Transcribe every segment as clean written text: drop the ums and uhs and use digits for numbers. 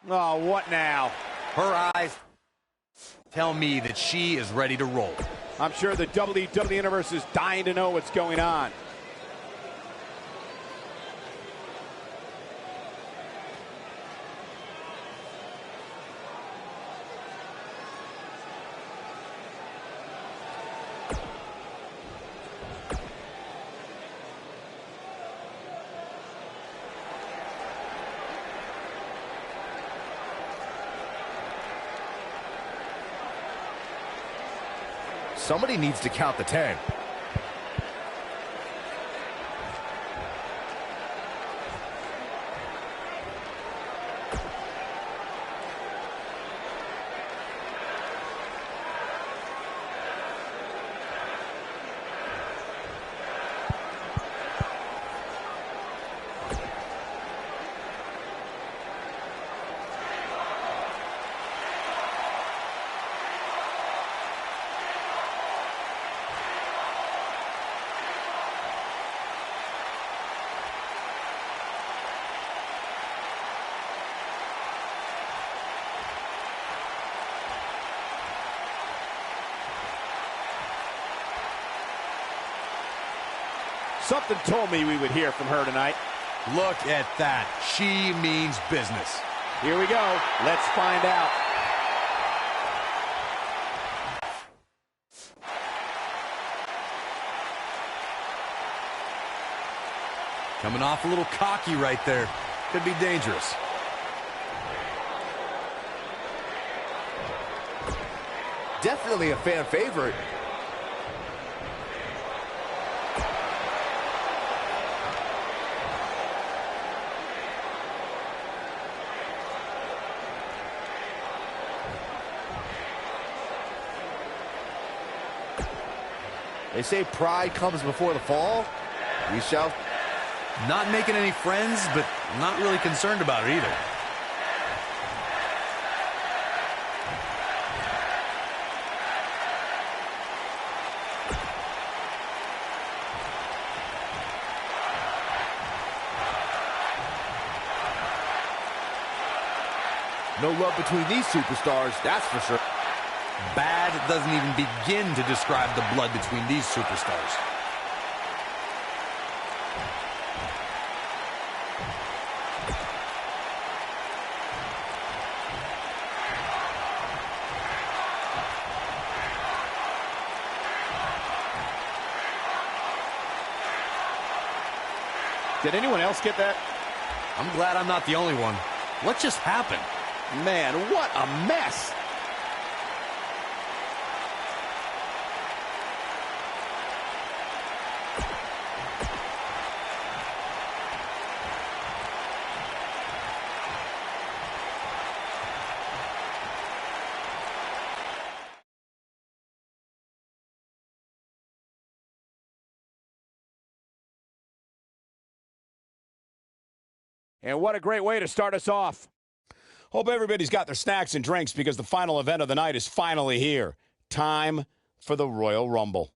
Oh, what now? Her eyes tell me that she is ready to roll. I'm sure the WWE Universe is dying to know what's going on. Somebody needs to count the 10. Something told me we would hear from her tonight. Look at that. She means business. Here we go. Let's find out. Coming off a little cocky right there. Could be dangerous. Definitely a fan favorite. They say pride comes before the fall. We shall. Not making any friends, but not really concerned about it either. No love between these superstars, that's for sure. Bad doesn't even begin to describe the blood between these superstars. Did anyone else get that? I'm glad I'm not the only one. What just happened? Man, what a mess. And what a great way to start us off. Hope everybody's got their snacks and drinks because the final event of the night is finally here. Time for the Royal Rumble.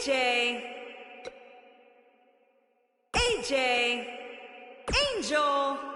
AJ Angel.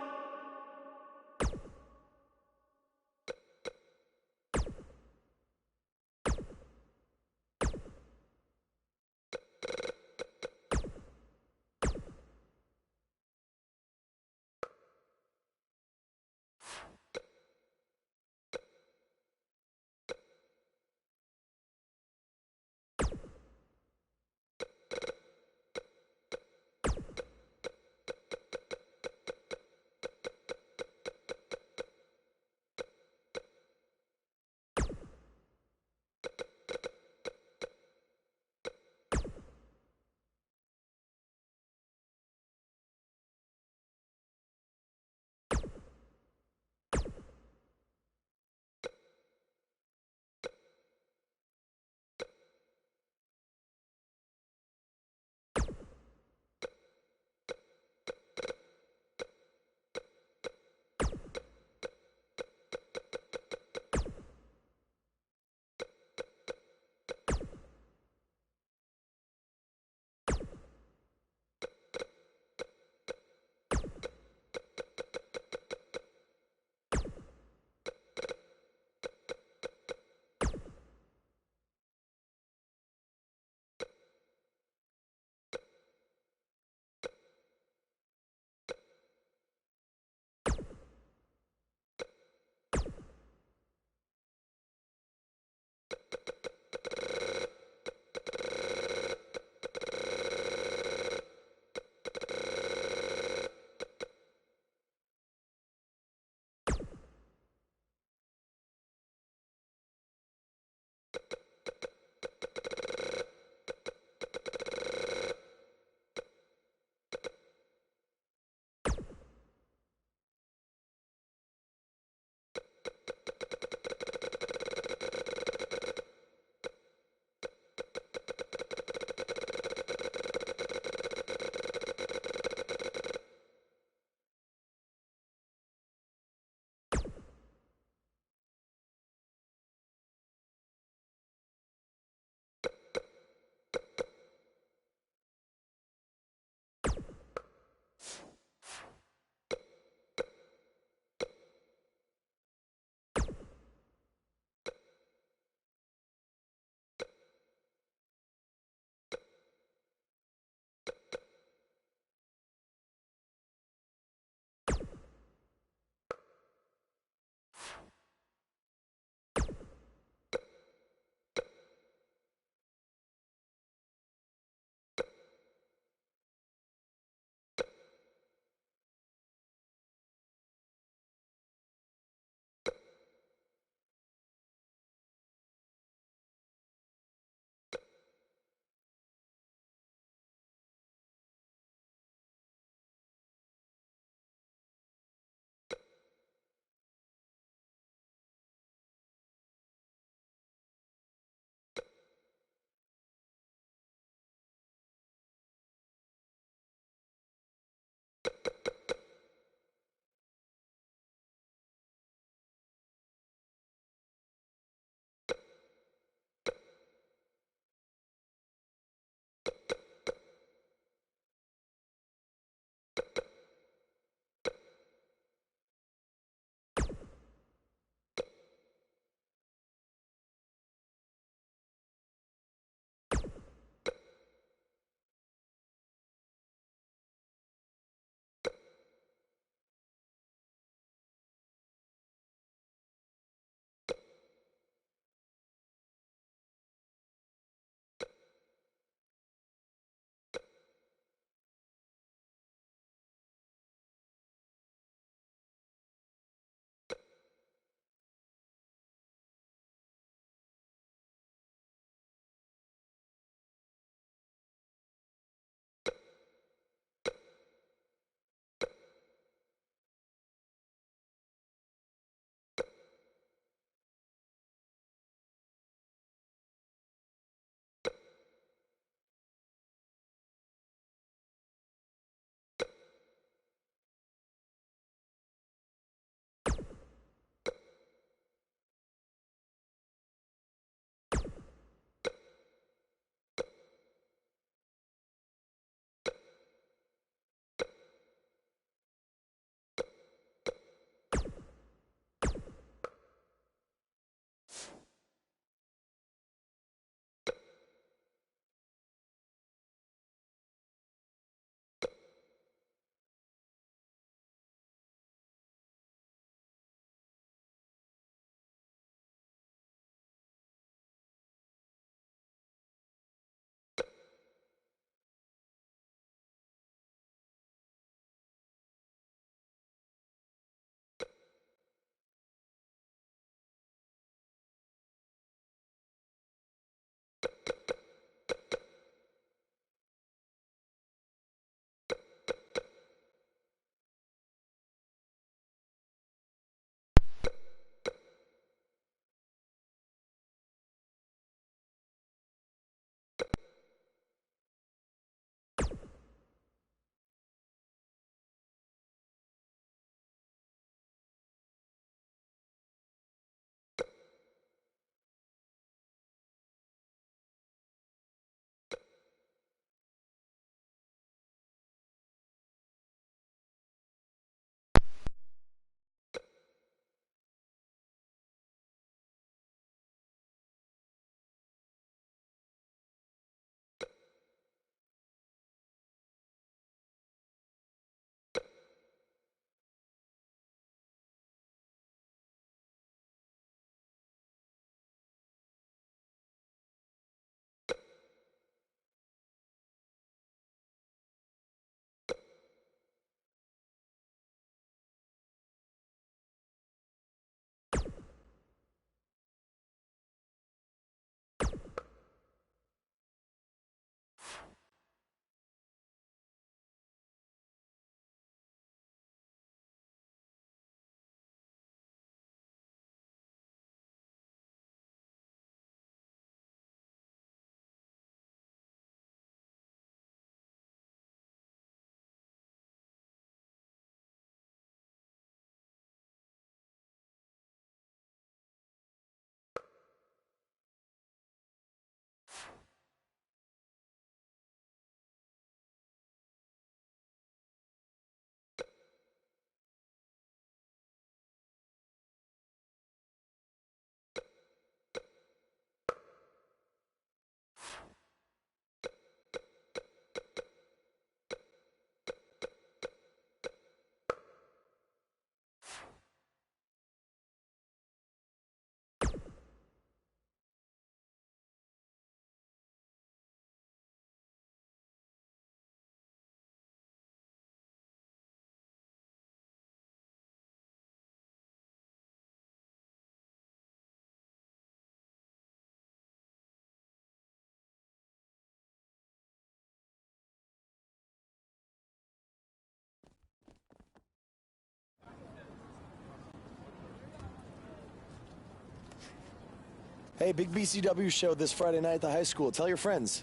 Hey, big BCW show this Friday night at the high school. Tell your friends.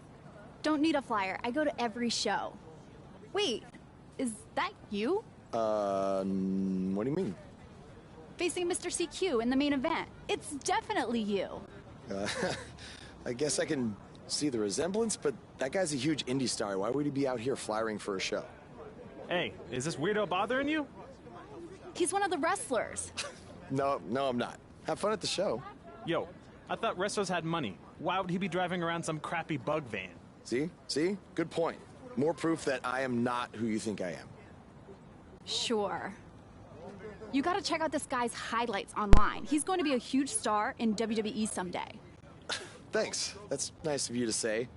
Don't need a flyer. I go to every show. Wait, is that you? What do you mean? Facing Mr. CQ in the main event. It's definitely you. I guess I can see the resemblance, but that guy's a huge indie star. Why would he be out here flyering for a show? Hey, is this weirdo bothering you? He's one of the wrestlers. No, I'm not. Have fun at the show. Yo, I thought wrestlers had money. Why would he be driving around some crappy bug van? See? Good point. More proof that I am not who you think I am. Sure. You gotta check out this guy's highlights online. He's going to be a huge star in WWE someday. Thanks. That's nice of you to say.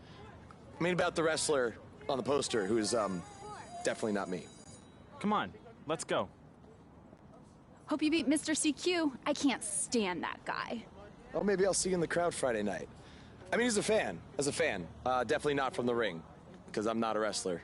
I mean about the wrestler on the poster who's, definitely not me. Come on, let's go. Hope you beat Mr. CQ. I can't stand that guy. Oh, maybe I'll see you in the crowd Friday night. I mean, as a fan. Definitely not from the ring, because I'm not a wrestler.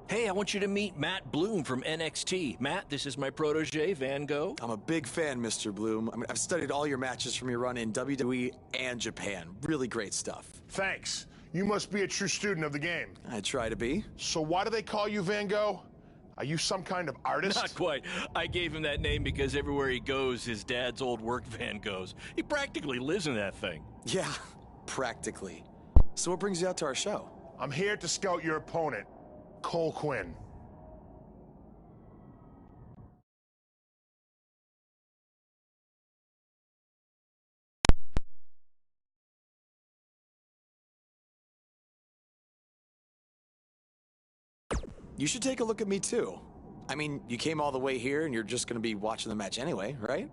Hey, I want you to meet Matt Bloom from NXT. Matt, this is my protege, Van Gogh. I'm a big fan, Mr. Bloom. I mean, I've studied all your matches from your run in WWE and Japan. Really great stuff. Thanks. You must be a true student of the game. I try to be. So why do they call you Van Gogh? Are you some kind of artist? Not quite. I gave him that name because everywhere he goes, his dad's old work van goes. He practically lives in that thing. Yeah, practically. So what brings you out to our show? I'm here to scout your opponent, Cole Quinn. You should take a look at me too. I mean, you came all the way here and you're just gonna be watching the match anyway, right?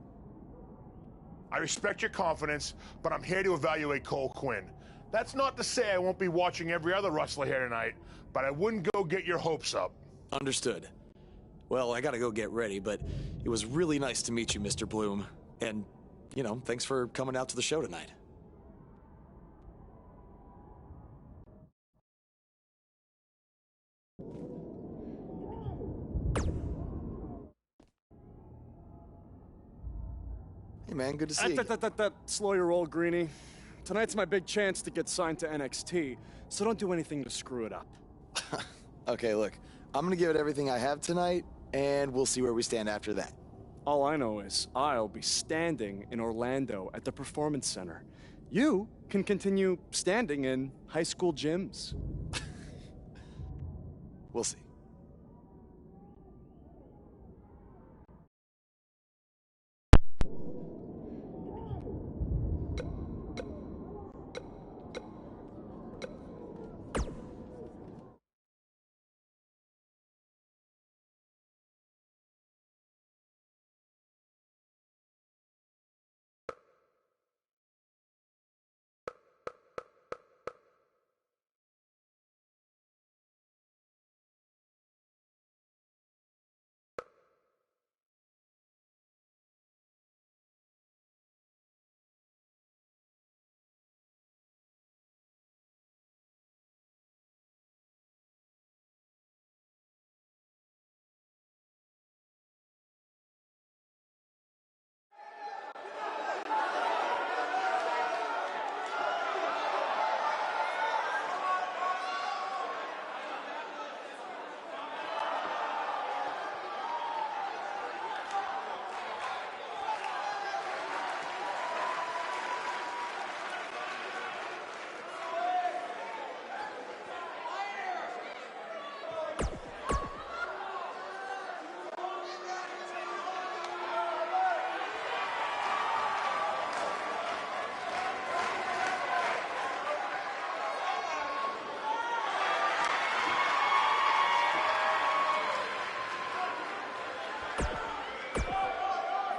I respect your confidence, but I'm here to evaluate Cole Quinn. That's not to say I won't be watching every other wrestler here tonight, but I wouldn't go get your hopes up. Understood. Well, I gotta go get ready, but it was really nice to meet you, Mr. Bloom. And, you know, thanks for coming out to the show tonight. Hey, man, good to see you. Slow your roll, Greenie. Tonight's my big chance to get signed to NXT, so don't do anything to screw it up. Okay, look, I'm gonna give it everything I have tonight, and we'll see where we stand after that. All I know is I'll be standing in Orlando at the Performance Center. You can continue standing in high school gyms. We'll see.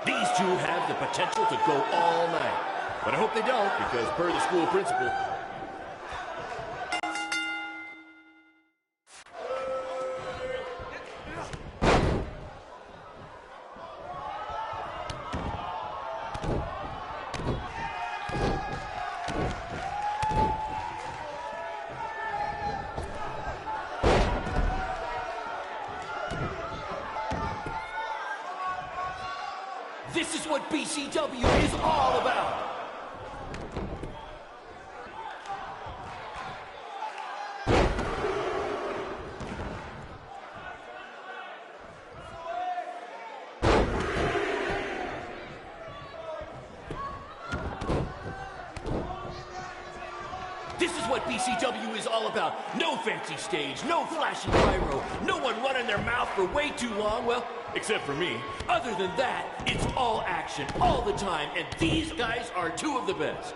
These two have the potential to go all night. But I hope they don't, because per the school principal, this is what BCW is all about. This is what BCW is all about. No fancy stage, no flashy pyro, no one running their mouth for way too long, well, except for me. Other than that, it's all action, all the time, and these guys are two of the best.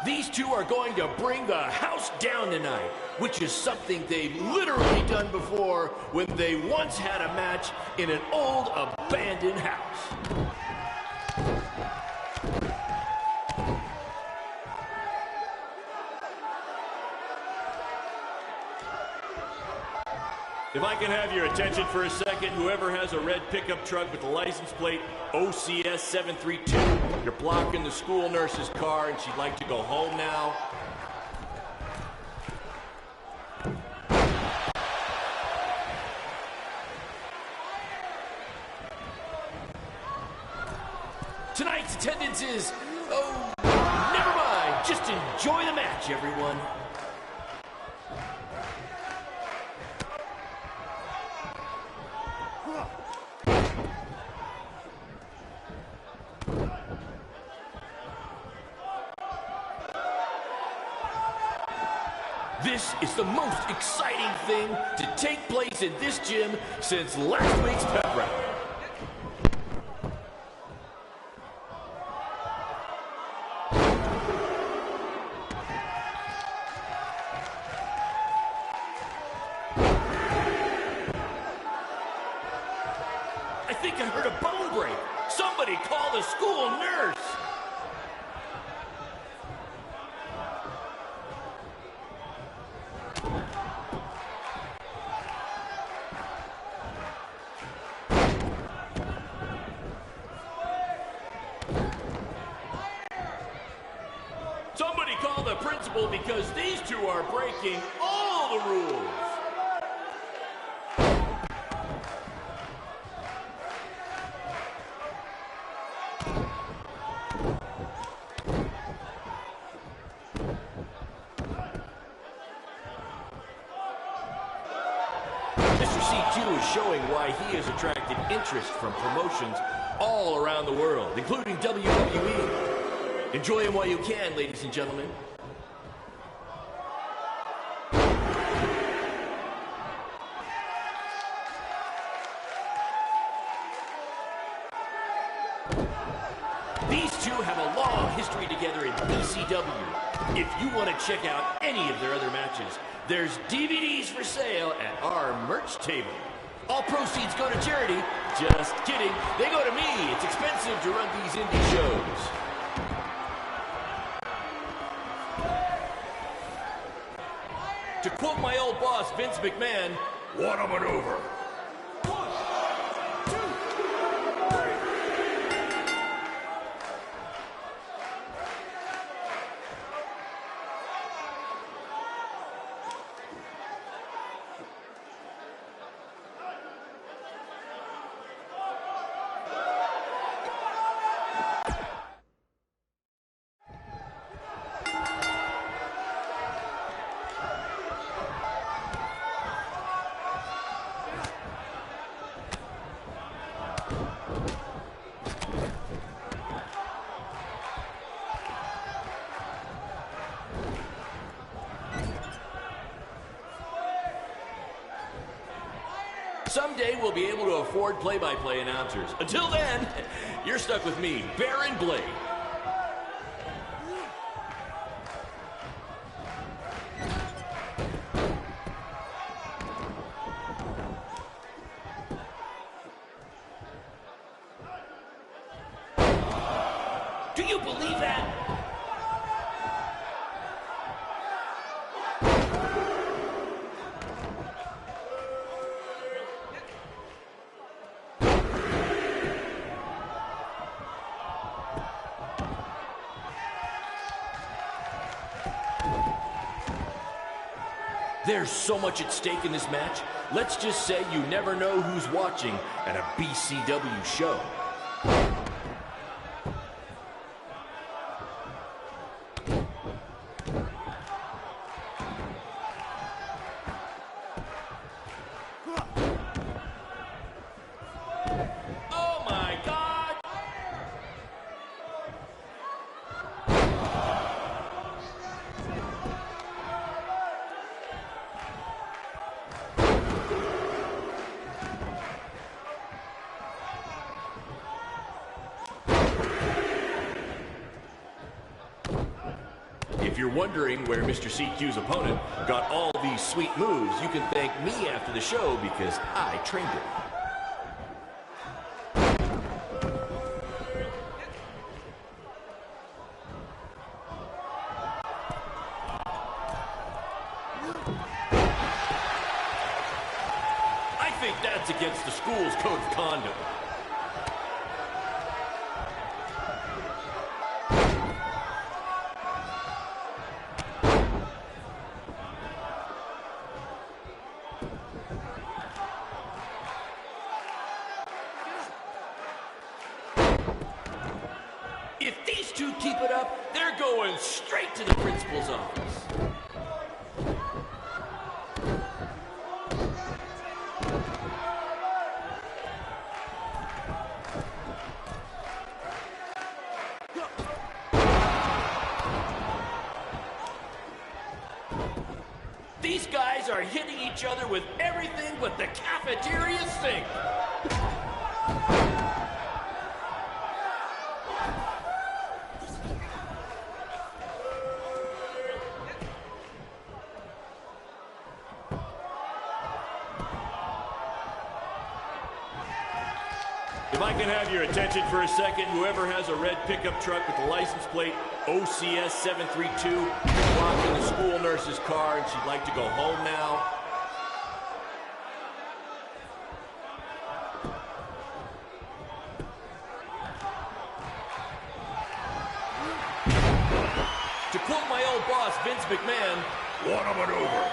These two are going to bring the house down tonight, which is something they've literally done before when they once had a match in an old abandoned house. If I can have your attention for a second, whoever has a red pickup truck with the license plate OCS 732, you're blocking the school nurse's car and she'd like to go home now. Tonight's attendance is, oh, never mind. Just enjoy the match, everyone. This is the most exciting thing to take place in this gym since last week's pep rally. I think I heard a bone break. Somebody call the school nurse. Somebody call the principal because these two are breaking all the rules. Mr. C2 is showing why he has attracted interest from promotions all around the world, including WWE. Enjoy him while you can, ladies and gentlemen. These two have a long history together in BCW. If you want to check out any of their other matches, there's DVDs for sale at our merch table. All proceeds go to charity. Just kidding. They go to me. It's expensive to run these indie shows. To quote my old boss, Vince McMahon, what a maneuver. Someday we'll be able to afford play-by-play announcers. Until then, you're stuck with me, Baron Blade. There's so much at stake in this match. Let's just say you never know who's watching at a BCW show. Oh my God! If you're wondering where Mr. CQ's opponent got all these sweet moves, you can thank me after the show because I trained him. I think that's against the school's code of conduct. If these two keep it up, they're going straight to the principal's office. These guys are hitting each other with everything but the cafeteria sink. If I can have your attention for a second, whoever has a red pickup truck with the license plate OCS 732 is blocking the school nurse's car and she'd like to go home now. To quote my old boss, Vince McMahon, what a maneuver.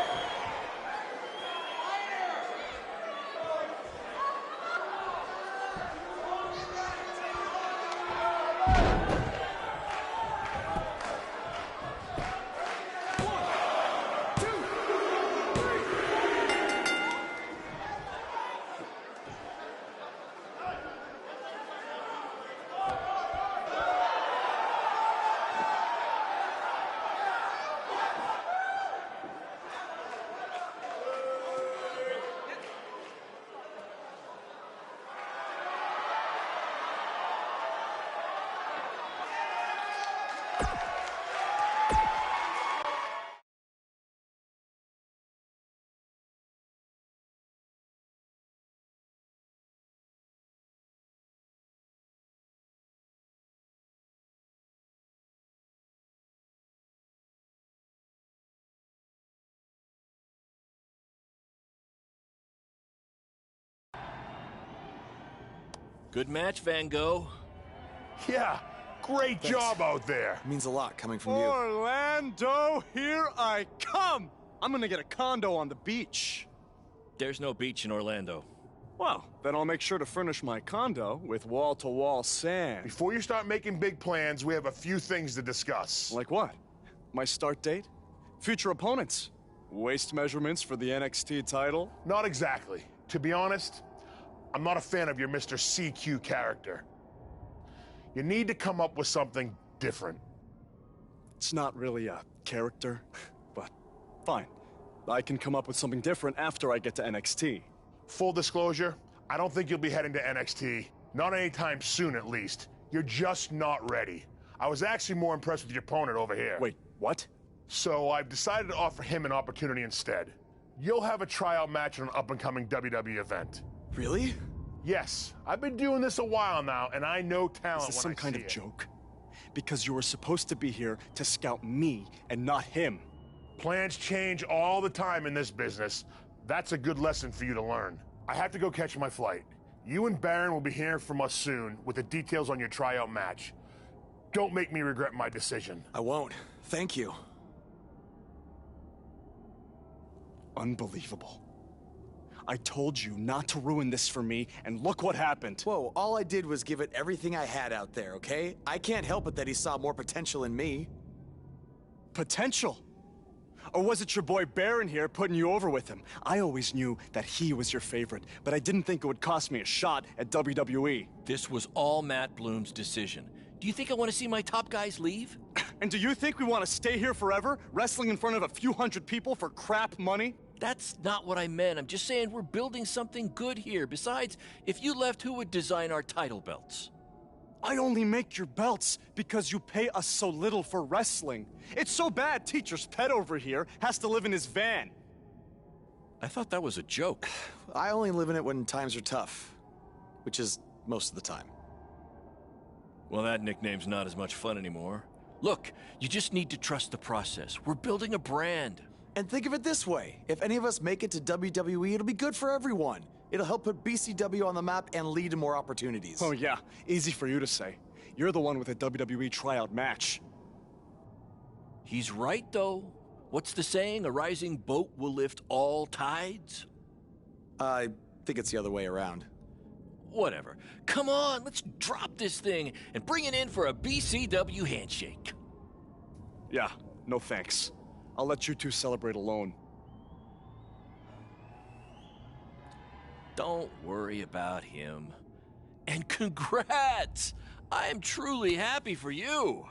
Good match, Van Gogh. Yeah, great job out there. It means a lot coming from you. Orlando, here I come! I'm gonna get a condo on the beach. There's no beach in Orlando. Well, then I'll make sure to furnish my condo with wall-to-wall sand. Before you start making big plans, we have a few things to discuss. Like what? My start date? Future opponents? Waist measurements for the NXT title? Not exactly. To be honest, I'm not a fan of your Mr. CQ character. You need to come up with something different. It's not really a character, but fine. I can come up with something different after I get to NXT. Full disclosure, I don't think you'll be heading to NXT. Not anytime soon, at least. You're just not ready. I was actually more impressed with your opponent over here. Wait, what? So I've decided to offer him an opportunity instead. You'll have a tryout match at an up-and-coming WWE event. Really? Yes, I've been doing this a while now, and I know talent. Is this some kind of joke? Because you were supposed to be here to scout me and not him. Plans change all the time in this business. That's a good lesson for you to learn. I have to go catch my flight. You and Baron will be hearing from us soon with the details on your tryout match. Don't make me regret my decision. I won't. Thank you. Unbelievable. I told you not to ruin this for me, and look what happened. Whoa, all I did was give it everything I had out there, okay? I can't help it that he saw more potential in me. Potential? Or was it your boy Baron here putting you over with him? I always knew that he was your favorite, but I didn't think it would cost me a shot at WWE. This was all Matt Bloom's decision. Do you think I want to see my top guys leave? And do you think we want to stay here forever, wrestling in front of a few hundred people for crap money? That's not what I meant. I'm just saying we're building something good here. Besides, if you left, who would design our title belts? I only make your belts because you pay us so little for wrestling. It's so bad Teacher's pet over here has to live in his van. I thought that was a joke. I only live in it when times are tough, which is most of the time. Well, that nickname's not as much fun anymore. Look, you just need to trust the process. We're building a brand. And think of it this way. If any of us make it to WWE, it'll be good for everyone. It'll help put BCW on the map and lead to more opportunities. Oh yeah, easy for you to say. You're the one with a WWE tryout match. He's right, though. What's the saying? A rising boat will lift all tides? I think it's the other way around. Whatever. Come on, let's drop this thing and bring it in for a BCW handshake. Yeah, no thanks. I'll let you two celebrate alone. Don't worry about him. And congrats! I am truly happy for you.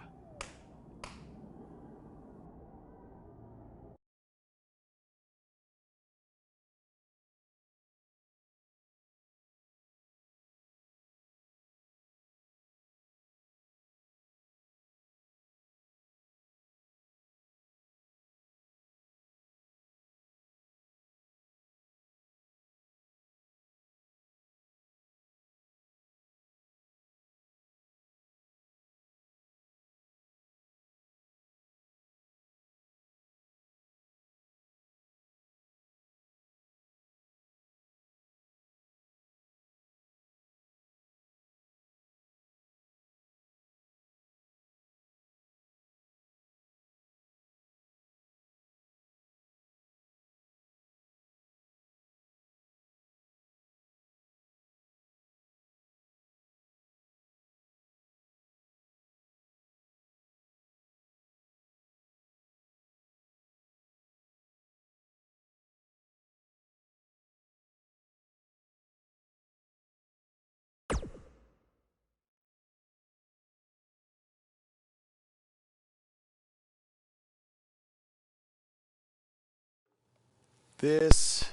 This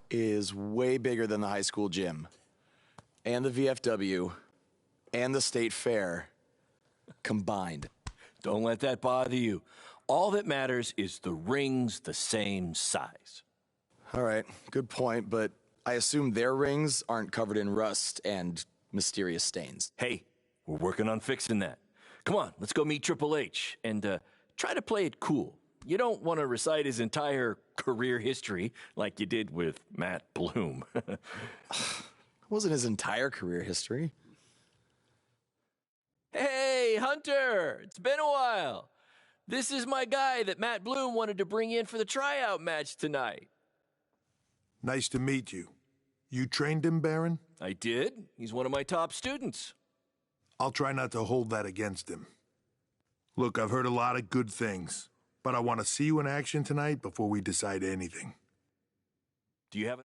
is way bigger than the high school gym, and the VFW, and the state fair combined. Don't let that bother you. All that matters is the ring's the same size. All right, good point, but I assume their rings aren't covered in rust and mysterious stains. Hey, we're working on fixing that. Come on, let's go meet Triple H and try to play it cool. You don't want to recite his entire career history like you did with Matt Bloom. It wasn't his entire career history. Hey, Hunter! It's been a while. This is my guy that Matt Bloom wanted to bring in for the tryout match tonight. Nice to meet you. You trained him, Baron? I did. He's one of my top students. I'll try not to hold that against him. Look, I've heard a lot of good things, but I want to see you in action tonight before we decide anything. Do you have